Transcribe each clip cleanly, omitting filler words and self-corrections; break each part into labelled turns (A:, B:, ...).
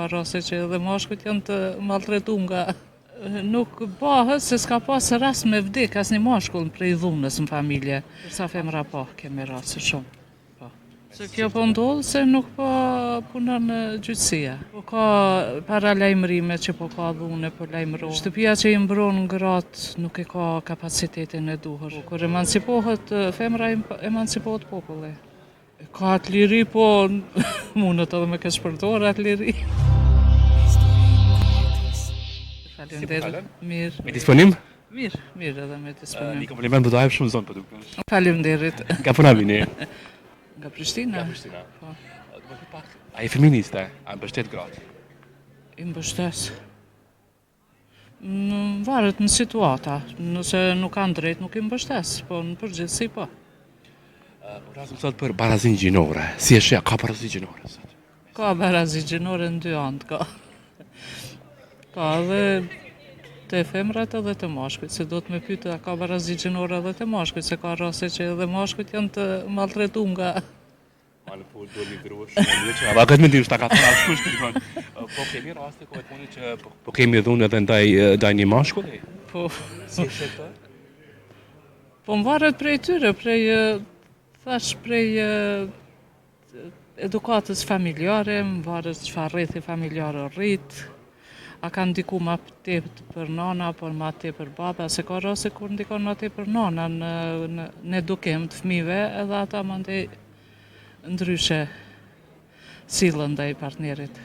A: ka raste që edhe mashkujt janë të malltretuar nga nuk bëhet se s'ka pas rast me vdek asnjë mashkull prej dhunës në familje. Sa femra po kemi raste shumë. Po. Se kjo po ndodh se nuk po punon gjyqësia. Po ka paralajmërime që po ka dhunë, po lajmërohen. Shtëpia që i mbron gratë nuk e ka kapacitetin e duhur. Kur emancipohet femra, emancipohet populli. Ka atë liri, po mundet edhe me kesh përdor atë liri. Faleminderit. Mirë.
B: Me disponim?
A: Mirë edhe me disponim.
B: Një kompliment do të jap shumë zonë për dukun.
A: Faleminderit.
B: Nga puna vini?
A: Nga Prishtina.
B: Po. A je feministe? A mbështet gratë?
A: I mbështes. Varet në situata. Nëse nuk kanë drejt, nuk i mbështes, po në përgjithësi po.
B: Rasëm sot për barazin gjinore. Si e shea, ka barazin gjinore sot?
A: Ka barazi gjinore në dy anë, ka. Ka edhe të femrat edhe të mashkujt, se do të me pyet a ka barazi gjinore edhe të mashkujt, se ka raste që edhe mashkujt janë të malltretuar nga
B: Malë po do një gruash, a këtë mendim shta ka thënë askush këtu. Po kemi raste ku thoni që po kemi dhunë edhe ndaj një mashkulli?
A: po
B: Si e sheh këtë?
A: po varet prej tyre, prej edukatës familjare, varet çfarë rrethi familjar rrit. A ka ndiku ma tepër për nana, apo ma tepër baba, se ka raste kur ndikon ma tepër nana në edukim të fëmijëve, edhe ata mandej ndryshe sillen ndaj partnerit.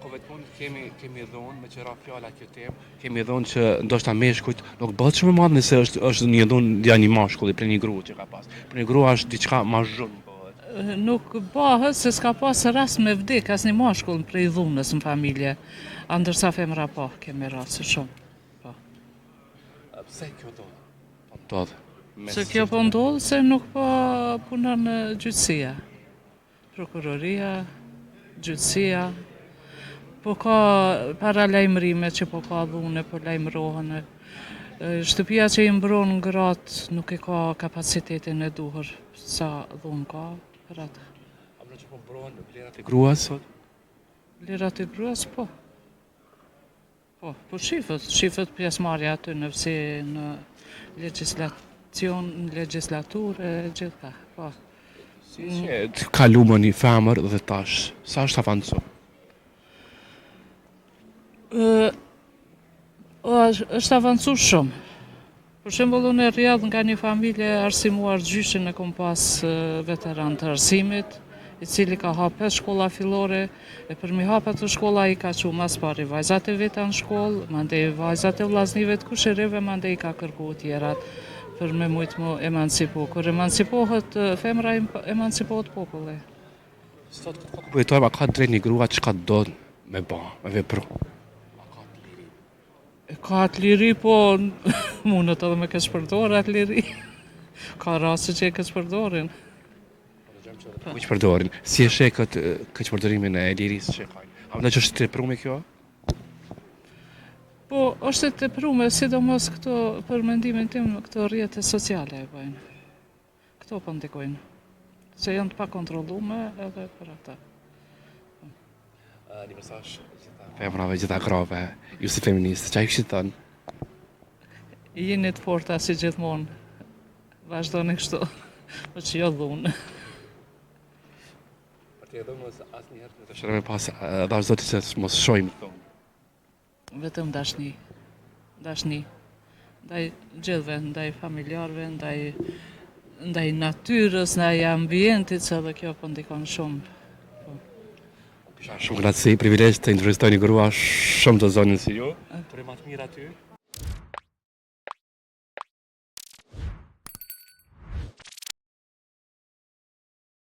B: Po vetëm kemi dhunë me qëra fjala kjo temë, kemi dhunë që ndoshta meshkujt nuk bëhet shumë e madh nëse është një dhunë ja një mashkulli për një grua që ka pas. Për një grua është diçka më zhurmë bëhet.
A: Nuk bëhet se s'ka pas rast me vdek asnjë mashkull prej dhunës në familje. Ndërsa femra po kemi raste shumë. Po.
B: Pse kjo do? Po ndodh.
A: Se kjo po ndodh se nuk po punon gjyqësia. Prokuroria, gjyqësia. Po ka paralajmërime që po ka dhunë, po lajmërohen. Shtëpia që i mbron gratë nuk e ka kapacitetin e duhur sa dhunë ka për atë.
B: A më që po mbrohen vlerat e gruas sot?
A: Vlerat e gruas po. Po shifët pjesëmarrja aty nëse në legjislacion, në legjislaturë, gjithka, po.
B: Si që të kalu më një femër dhe tash, sa është avancu?
A: Është avancu shumë. Për shembull, unë rrjedh nga një familje arsimuar gjyshin e kom pas veteran të arsimit, i cili ka hapë 5 shkolla fillore, e për mi hapë atë shkolla i ka që mas pari vajzat e veta në shkollë, mandej vajzat e vllaznive të kushëreve, mandej i ka kërku tjerat për me mujtë më emancipu. Kur emancipohet femra, emancipohet populli.
B: Sot këtë ku pëjtojmë, a ka drejt një grua që ka do me ba, me vepru?
A: Ka atë liri, po mundet edhe me kesh përdor atë liri. Ka raste që e kesh përdorin.
B: Kuq përdorin? Si e sheh këtë përdorimin e lirisë që kanë? A mendoj që është tepruar me kjo?
A: Po, është e tepruar, sidomos këto për mendimin tim këto rrjete sociale e bëjnë. Këto po ndikojnë. Se janë të pakontrolluar edhe për ata.
B: Një mesazh gjitha femrave, gjitha grave, ju si feministë, çfarë kishit thënë?
A: Jeni të forta si gjithmonë. Vazhdoni kështu. Po që jo dhunë.
B: Ti e do mos asnjëherë të dëshiroj pas dash zoti se mos shojmë thonë.
A: Vetëm dashni. Dashni. Ndaj gjithëve, ndaj familjarëve, ndaj natyrës, ndaj ambientit, se edhe kjo po ndikon shumë.
B: Kisha shumë graci, privilegj të intervistoj një grua shumë të zonën si ju. Të më të mirë aty.